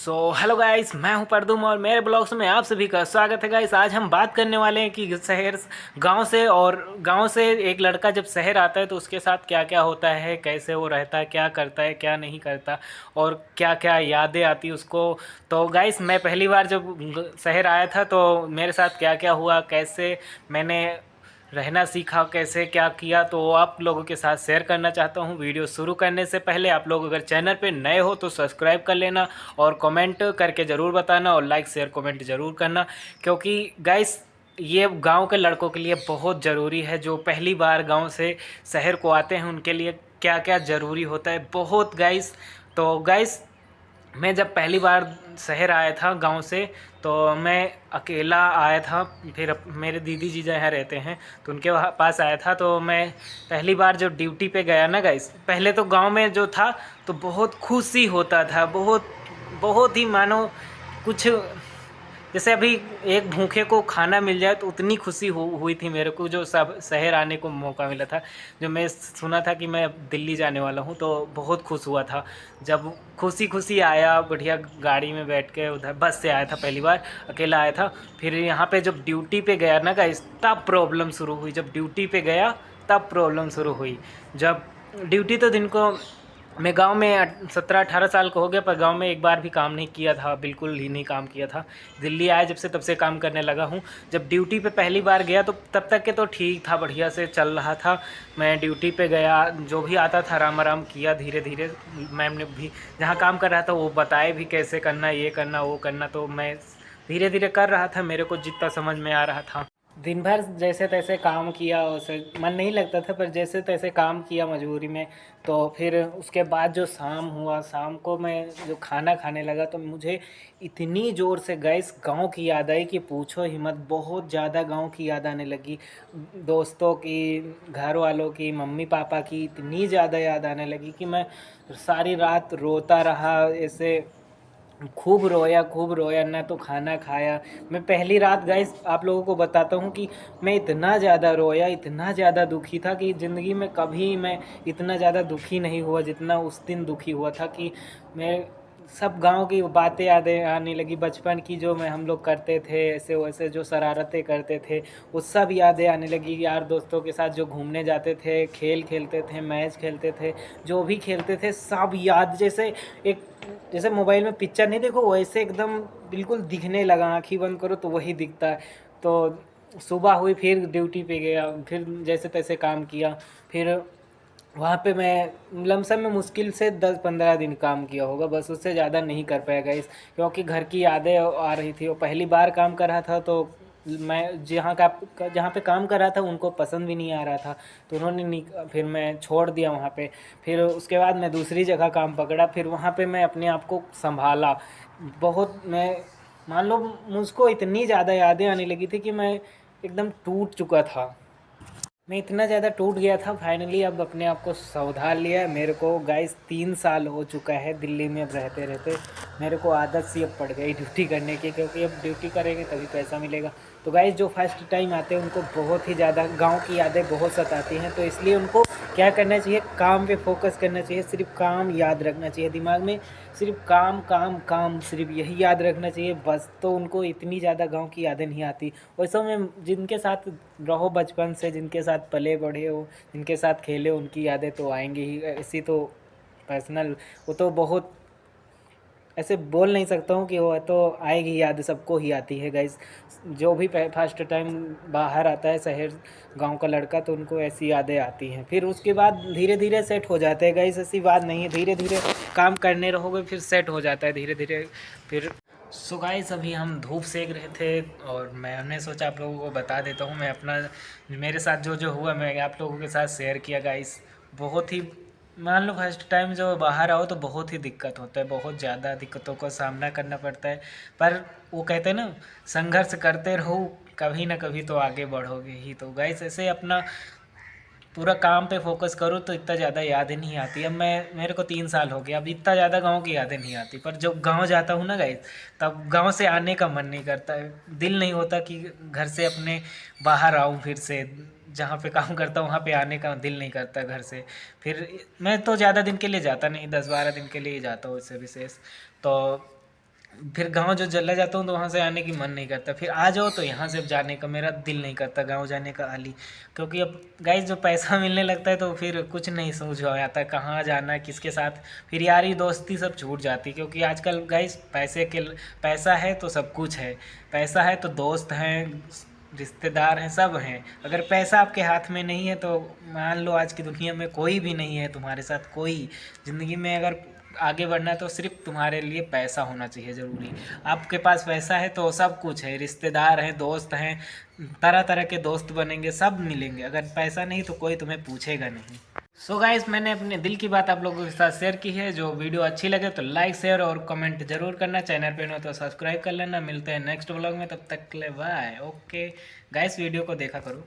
Hello guys, मैं हूं परदुम और मेरे ब्लॉग्स में आप सभी का स्वागत है गाइस। आज हम बात करने वाले हैं कि शहर गांव से एक लड़का जब शहर आता है तो उसके साथ क्या क्या होता है, कैसे वो रहता है, क्या करता है, क्या नहीं करता और क्या क्या यादें आती उसको। तो गाइस, मैं पहली बार जब शहर आया था तो मेरे साथ क्या क्या हुआ, कैसे मैंने रहना सीखा, कैसे क्या किया, तो आप लोगों के साथ शेयर करना चाहता हूँ। वीडियो शुरू करने से पहले आप लोग अगर चैनल पे नए हो तो सब्सक्राइब कर लेना और कमेंट करके ज़रूर बताना और लाइक शेयर कमेंट ज़रूर करना, क्योंकि गाइस ये गांव के लड़कों के लिए बहुत ज़रूरी है। जो पहली बार गांव से शहर को आते हैं उनके लिए क्या क्या ज़रूरी होता है बहुत गाइस। तो गाइस, मैं जब पहली बार शहर आया था गांव से तो मैं अकेला आया था। फिर मेरे दीदी जीजा यहाँ रहते हैं तो उनके वहाँ पास आया था। तो मैं पहली बार जो ड्यूटी पे गया ना गाइस, पहले तो गांव में जो था तो बहुत खुशी होता था, बहुत बहुत ही मानो कुछ जैसे अभी एक भूखे को खाना मिल जाए तो उतनी खुशी हुई थी मेरे को जो सब शहर आने को मौका मिला था। जो मैं सुना था कि मैं दिल्ली जाने वाला हूँ तो बहुत खुश हुआ था जब खुशी खुशी आया, बढ़िया गाड़ी में बैठ के उधर बस से आया था, पहली बार अकेला आया था। फिर यहाँ पे जब ड्यूटी पे गया ना गाइस तब प्रॉब्लम शुरू हुई। जब ड्यूटी पे गया तब प्रॉब्लम शुरू हुई। जब ड्यूटी तो दिन को मैं गांव में 17-18 साल का हो गया पर गांव में एक बार भी काम नहीं किया था, बिल्कुल ही नहीं काम किया था। दिल्ली आया जब से तब से काम करने लगा हूँ। जब ड्यूटी पे पहली बार गया तो तब तक के तो ठीक था, बढ़िया से चल रहा था। मैं ड्यूटी पे गया, जो भी आता था आराम आराम किया धीरे धीरे। मैम ने भी जहाँ काम कर रहा था वो बताए भी कैसे करना, ये करना वो करना, तो मैं धीरे धीरे कर रहा था, मेरे को जितना समझ में आ रहा था। दिन भर जैसे तैसे काम किया, उसे मन नहीं लगता था पर जैसे तैसे काम किया मजबूरी में। तो फिर उसके बाद जो शाम हुआ, शाम को मैं जो खाना खाने लगा तो मुझे इतनी ज़ोर से गैस गांव की याद आई कि पूछो ही मत। बहुत ज़्यादा गांव की याद आने लगी, दोस्तों की, घर वालों की, मम्मी पापा की इतनी ज़्यादा याद आने लगी कि मैं सारी रात रोता रहा। ऐसे खूब रोया ना तो खाना खाया। मैं पहली रात गाइस आप लोगों को बताता हूँ कि मैं इतना ज़्यादा रोया, इतना ज़्यादा दुखी था कि ज़िंदगी में कभी मैं इतना ज़्यादा दुखी नहीं हुआ जितना उस दिन दुखी हुआ था। कि मैं सब गांव की बातें यादें आने लगी, बचपन की जो मैं हम लोग करते थे ऐसे वैसे जो शरारतें करते थे वो सब यादें आने लगी। यार दोस्तों के साथ जो घूमने जाते थे, खेल खेलते थे, मैच खेलते थे, जो भी खेलते थे सब याद जैसे एक जैसे मोबाइल में पिक्चर नहीं देखो वैसे एकदम बिल्कुल दिखने लगा। आँखें बंद करो तो वही दिखता है। तो सुबह हुई, फिर ड्यूटी पे गया, फिर जैसे तैसे काम किया। फिर वहाँ पे मैं लमसम में मुश्किल से 10-15 दिन काम किया होगा, बस उससे ज़्यादा नहीं कर पाएगा इस, क्योंकि घर की यादें आ रही थी और पहली बार काम कर रहा था। तो मैं जहाँ पे काम कर रहा था उनको पसंद भी नहीं आ रहा था तो उन्होंने नहीं, फिर मैं छोड़ दिया वहाँ पे। फिर उसके बाद मैं दूसरी जगह काम पकड़ा, फिर वहाँ पे मैं अपने आप को संभाला बहुत। मैं मान लो मुझको इतनी ज़्यादा यादें आने लगी थी कि मैं एकदम टूट चुका था। मैं इतना ज़्यादा टूट गया था, फाइनली अब अपने आप को संभाल लिया। मेरे को गाइस 3 साल हो चुका है दिल्ली में अब रहते रहते। मेरे को आदत सी अब पड़ गई ड्यूटी करने की, क्योंकि अब ड्यूटी करेंगे तभी पैसा मिलेगा। तो गाइस जो फर्स्ट टाइम आते हैं उनको बहुत ही ज़्यादा गांव की यादें बहुत सताती हैं, तो इसलिए उनको क्या करना चाहिए, काम पे फोकस करना चाहिए, सिर्फ काम याद रखना चाहिए दिमाग में, सिर्फ काम काम काम, सिर्फ यही याद रखना चाहिए बस। तो उनको इतनी ज़्यादा गांव की यादें नहीं आती। वैसे में जिनके साथ रहो बचपन से, जिनके साथ पले बढ़े हो, जिनके साथ खेले, उनकी यादें तो आएंगी ही। ऐसी तो पर्सनल वो तो बहुत ऐसे बोल नहीं सकता हूँ कि वो तो आएगी, याद सबको ही आती है गाइस। जो भी फर्स्ट टाइम बाहर आता है शहर गांव का लड़का तो उनको ऐसी यादें आती हैं। फिर उसके बाद धीरे धीरे सेट हो जाते हैं गाइस, ऐसी बात नहीं है, धीरे धीरे काम करने रहोगे फिर सेट हो जाता है धीरे धीरे। फिर सो गाइस अभी हम धूप सेक रहे थे और मैंने सोचा आप लोगों को बता देता हूँ मैं अपना, मेरे साथ जो जो हुआ मैं आप लोगों के साथ शेयर किया गाइस। बहुत ही मान लो फर्स्ट टाइम जो बाहर आओ तो बहुत ही दिक्कत होता है, बहुत ज़्यादा दिक्कतों का सामना करना पड़ता है। पर वो कहते हैं ना, संघर्ष करते रहो, कभी ना कभी तो आगे बढ़ोगे ही। तो गाइस ऐसे अपना पूरा काम पे फोकस करो तो इतना ज़्यादा यादें नहीं आती। अब मेरे को 3 साल हो गया, अब इतना ज़्यादा गांव की यादें नहीं आती। पर जब गांव जाता हूँ ना गाइस तब गांव से आने का मन नहीं करता है, दिल नहीं होता कि घर से अपने बाहर आऊँ फिर से। जहाँ पे काम करता हूँ वहाँ पे आने का दिल नहीं करता घर से। फिर मैं तो ज़्यादा दिन के लिए जाता नहीं, 10-12 दिन के लिए ही जाता हूँ इससे विशेष। तो फिर गांव जो चला जाता हूँ तो वहाँ से आने की मन नहीं करता, फिर आ जाओ तो यहाँ से जाने का मेरा दिल नहीं करता, गांव जाने का हाली। क्योंकि अब गाइस जो पैसा मिलने लगता है तो फिर कुछ नहीं समझ में आता कहाँ जाना किसके साथ, फिर यारी दोस्ती सब छूट जाती। क्योंकि आजकल गाइस पैसा है तो सब कुछ है, पैसा है तो दोस्त हैं, रिश्तेदार हैं, सब हैं। अगर पैसा आपके हाथ में नहीं है तो मान लो आज की दुनिया में कोई भी नहीं है तुम्हारे साथ, कोई ज़िंदगी में अगर आगे बढ़ना है तो सिर्फ तुम्हारे लिए पैसा होना चाहिए ज़रूरी। आपके पास पैसा है तो सब कुछ है, रिश्तेदार हैं, दोस्त हैं, तरह तरह के दोस्त बनेंगे, सब मिलेंगे। अगर पैसा नहीं तो कोई तुम्हें पूछेगा नहीं। सो गाइस, मैंने अपने दिल की बात आप लोगों के साथ शेयर की है। जो वीडियो अच्छी लगे तो लाइक शेयर और कमेंट जरूर करना, चैनल पे न हो तो सब्सक्राइब कर लेना। मिलते हैं नेक्स्ट व्लॉग में, तब तक के लिए बाय। ओके गाइस, वीडियो को देखा करो।